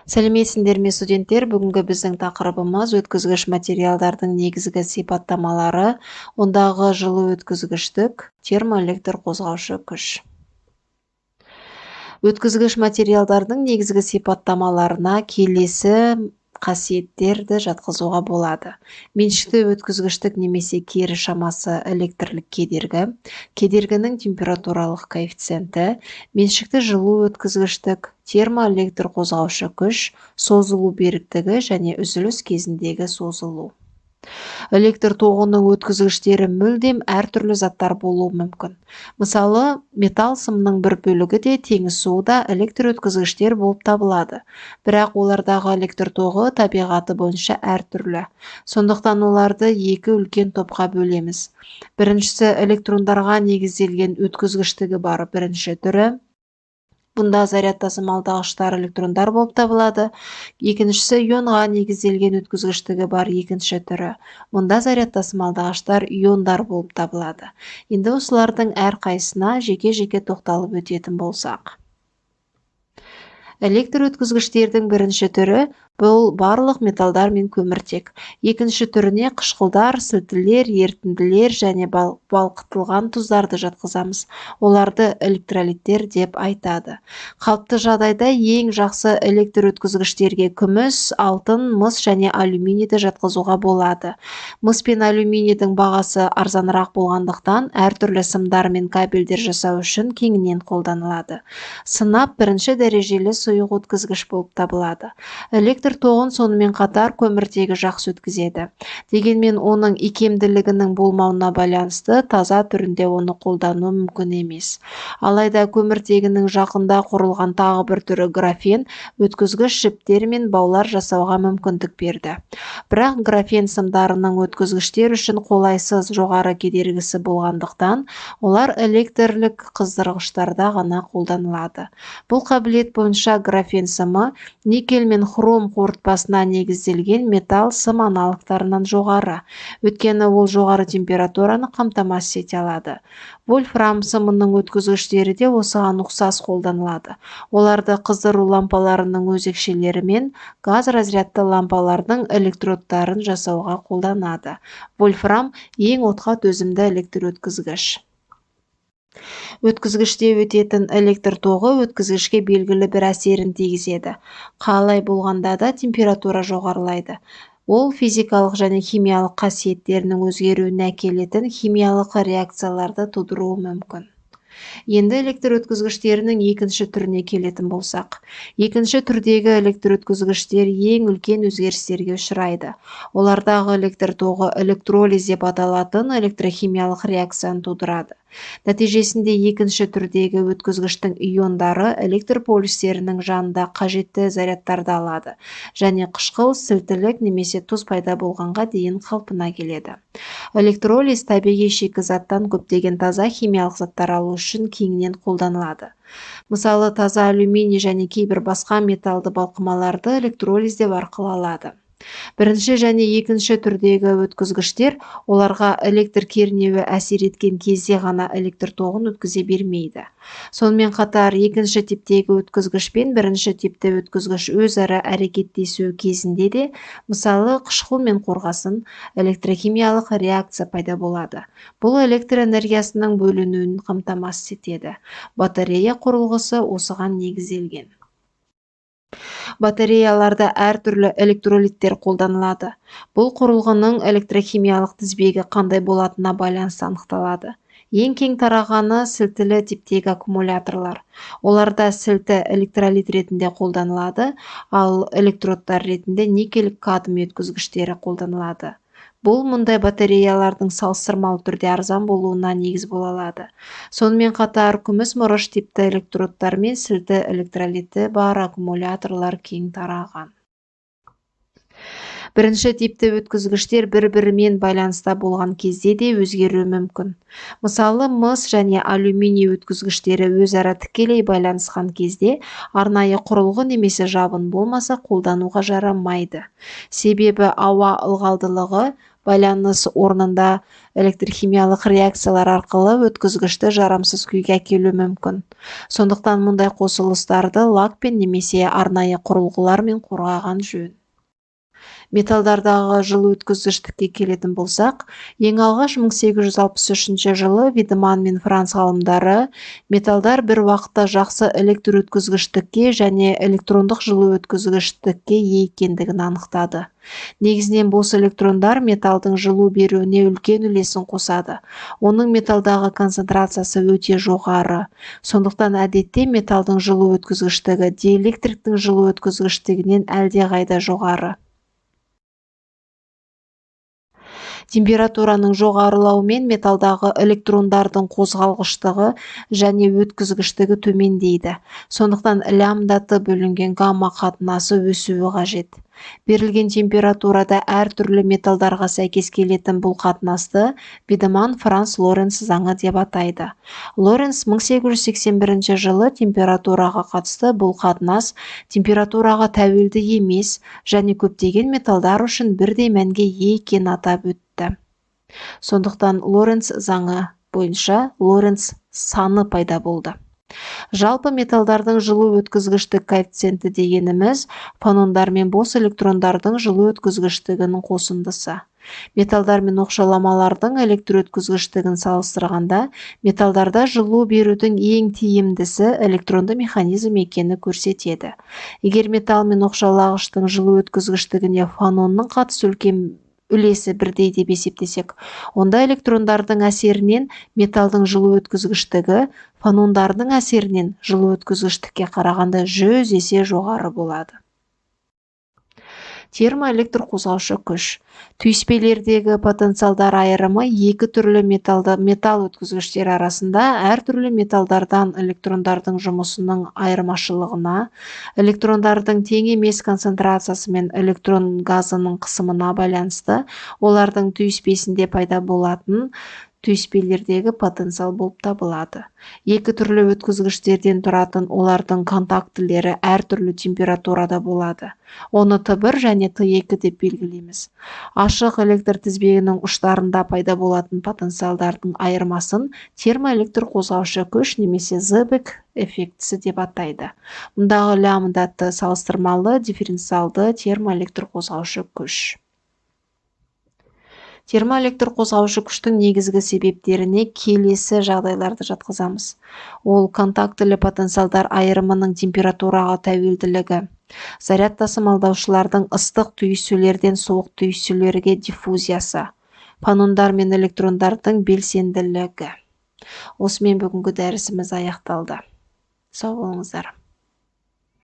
Сәлеметсіңдер ме студенттер? Бүгінгі біздің тақырыбымыз өткізгіш материалдардың негізгі сипаттамалары, ондағы жылу өткізгіштік, термоэлектр қозғаушы күш. Өткізгіш материалдардың негізгі сипаттамаларына келесі қасиеттерді жатқызуға болады. Меншікті өткізгіштік немесе кері шамасы электрлік кедергі, кедергінің температуралық коэффициенті, меншікті жылу өткізгіштік, термоэлектр қозғаушы күш, созылу беріктігі және үзіліс кезіндегі созылу. Электр тоғының өткізгіштері мүлдем әртүрлі заттар болуы мүмкін. Мысалы, металл сымның бір бөлігі де теңіз суы да электр өткізгіштер болып табылады. Бірақ олардағы электр тоғы табиғаты бойынша әртүрлі. Сондықтан оларды екі үлкен топқа бөлеміз. Біріншісі электрондарға негізделген өткізгіштігі бар бірінші түрі. Бұнда заряд тасымалдағыштар электрондар болып табылады. Екіншісі ионға негізделген өткізгіштігі бар екінші түрі. Мұнда заряд тасымалдағыштар иондар болып табылады. Енді осылардың әрқайсына жеке-жеке тоқталып өтетін болсақ. Электр өткізгіштердің бірінші түрі бұл барлық металдар мен көміртек. Екінші түріне қышқылдар, сілтілер, ерітінділер және балқытылған тұздарды жатқызамыз. Оларды электролиттер деп айтады. Қалыпты жағдайда ең жақсы электр өткізгіштерге күміс, алтын, мыс және алюминийді жатқызуға болады. Мыс пен алюминийдің бағасы арзанырақ болғандықтан әртүрлі сымдар мен кабельдер жасау үшін кеңінен қолданылады. Сынап бірінші дәрежелі сұйық өткізгіш болып табылады. Электр тоғын сонымен қатар көміртегі жақсы өткізеді. Дегенмен оның икемділігінің болмауына байланысты таза түрінде оны қолдану мүмкін емес. Алайда көміртегінің жақында құрылған тағы бір түрі графен өткізгіш жіптер мен баулар жасауға мүмкіндік берді. Бірақ графен сымдарының өткізгіштер үшін қолайсыз жоғары кедергісі болғандықтан, олар электрлік қыздырғыштарда ғана қолданылады. Бұл қабілет бойынша графен сымы никель мен хром қорытпасына негізделген металл сым аналогтарынан жоғары, өйткені ол жоғары температураны қамтамасыз ете алады. Вольфрам сымының өткізгіштері де осыған ұқсас қолданылады. Оларды қыздыру лампаларының өзекшелері мен газ разрядты лампалардың электродтарын жасауға қолданады. Вольфрам ең отқа төзімді электр өткізгіш. Өткізгіште өтетін электр тоғы өткізгішке белгілі бір әсерін тигізеді. Қалай болғанда да температура жоғарылайды. Ол физикалық және химиялық қасиеттерінің өзгеруіне әкелетін химиялық реакцияларды тудыруы мүмкін. Енді электр өткізгіштерінің екінші түріне келетін болсақ. Екінші түрдегі электр өткізгіштер ең үлкен өзгерістерге ұшырайды. Олардағы электр тоғы электролиз деп аталатын электрохимиялық реакцияны тудырады. Нәтижесінде екінші түрдегі өткізгіштің иондары электр полюстерінің жанында қажетті зарядтарды алады және қышқыл, сілтілік немесе тұз пайда болғанға дейін қалпына келеді. Электролиз табиғи шикізаттан көптеген таза химиялық заттар алу үшін кеңінен қолданылады. Мысалы, таза алюминий және кейбір басқа металлды балқымаларды электролиздеу арқылы алады. Бірінші және екінші түрдегі өткізгіштер оларға электр кернеуі әсер еткен кезде ғана электр тоғын өткізе бермейді. Сонымен қатар екінші типтегі өткізгіш пен бірінші типті өткізгіш өзара әрекеттесуі кезінде де, мысалы қышқыл мен қорғасын, электрохимиялық реакция пайда болады. Бұл электр энергиясының бөлінуін қамтамасыз етеді. Батарея құрылғысы осыған негізделген. Батареяларда әртүрлі электролиттер қолданылады. Бұл құрылғының электрохимиялық тізбегі қандай болатынына байланысты анықталады. Ең кең тарағаны сілтілі типтегі аккумуляторлар. Оларда сілті электролит ретінде қолданылады, ал электродтар ретінде никель кадмий өткізгіштері қолданылады. Бұл мұндай батареялардың салыстырмалы түрде арзан болуына негіз бола алады. Сонымен қатар күміс мырыш типті электродтар мен сілті электролиті бар аккумуляторлар кең тараған. Бірінші типті өткізгіштер бір-бірімен байланыста болған кезде де өзгеруі мүмкін. Мысалы, мыс және алюминий өткізгіштері өзара тікелей байланысқан кезде арнайы құрылғы немесе жабын болмаса қолдануға жарамайды. Себебі ауа ылғалдылығы байланыс орнында электрхимиялық реакциялар арқылы өткізгішті жарамсыз күйге әкелуі мүмкін. Сондықтан мұндай қосылыстарды лакпен немесе арнайы құрылғылармен қорғаған жөн. Металдардағы жылу өткізгіштікке келетін болсақ, ең алғаш 1863 жылы Видеман мен Франц ғалымдары металдар бір уақытта жақсы электр өткізгіштікке және электрондық жылу өткізгіштікке ие екендігін анықтады. Негізінен бос электрондар металдың жылу беруіне үлкен үлесін қосады. Оның металдағы концентрациясы өте жоғары. Сондықтан әдетте металдың жылу өткізгіштігі диэлектриктің жылу өткізгіштігінен әлдеқайда жоғары. Температураның жоғарылауымен металдағы электрондардың қозғалғыштығы және өткізгіштігі төмендейді. Сондықтан лямбда Т бөлінген гамма қатынасы өсуі қажет. Берілген температурада әртүрлі металдарға сәйкес келетін бұл қатынасты Видеман Франц Лоренц заңы деп атайды. Лоренц 1881 жылы температураға қатысты бұл қатынас температураға тәуелді емес және көптеген металдар үшін бірдей мәнге ие екенін атап өтті. Сондықтан Лоренц заңы бойынша Лоренц саны пайда болды. Жалпы металдардың жылу өткізгіштік коэффициенті дегеніміз фонондар мен бос электрондардың жылу өткізгіштігінің қосындысы. Металдар мен оқшауламалардың электр өткізгіштігін салыстырғанда, металдарда жылу берудің ең тиімдісі электронды механизм екені көрсетеді. Егер металл мен оқшаулағыштың жылу өткізгіштігіне фононның қатысу үлесі бірдей деп есептесек, онда электрондардың әсерінен металдың жылу өткізгіштігі фонондардың әсерінен жылу өткізгіштікке қарағанда 100 есе жоғары болады. Термоэлектр қозғаушы күш. Түйіспелердегі потенциалдар айырымы екі түрлі металл өткізгіштер арасында әртүрлі металдардан электрондардың жұмысының айырмашылығына, электрондардың тең емес концентрациясы мен электрон газының қысымына байланысты олардың түйіспесінде пайда болатын түйіспелердегі потенциал болып табылады. Екі түрлі өткізгіштерден тұратын олардың контактілері әртүрлі температурада болады. Оны Т1 және Т2 деп белгілейміз. Ашық электр тізбегінің ұштарында пайда болатын потенциалдардың айырмасын термоэлектр қозғаушы күш немесе Зебек эффектісі деп атайды. Мұндағы лямбда Т салыстырмалы дифференциалды термоэлектр қозғаушы күш. Термоэлектр қозғаушы күштің негізгі себептеріне келесі жағдайларды жатқызамыз. Ол контактілі потенциалдар айырымының температураға тәуелділігі, заряд тасымалдаушылардың ыстық түйісулерден суық түйісулерге диффузиясы, фонондар мен электрондардың белсенділігі. Осымен бүгінгі дәрісіміз аяқталды. Сау болыңыздар.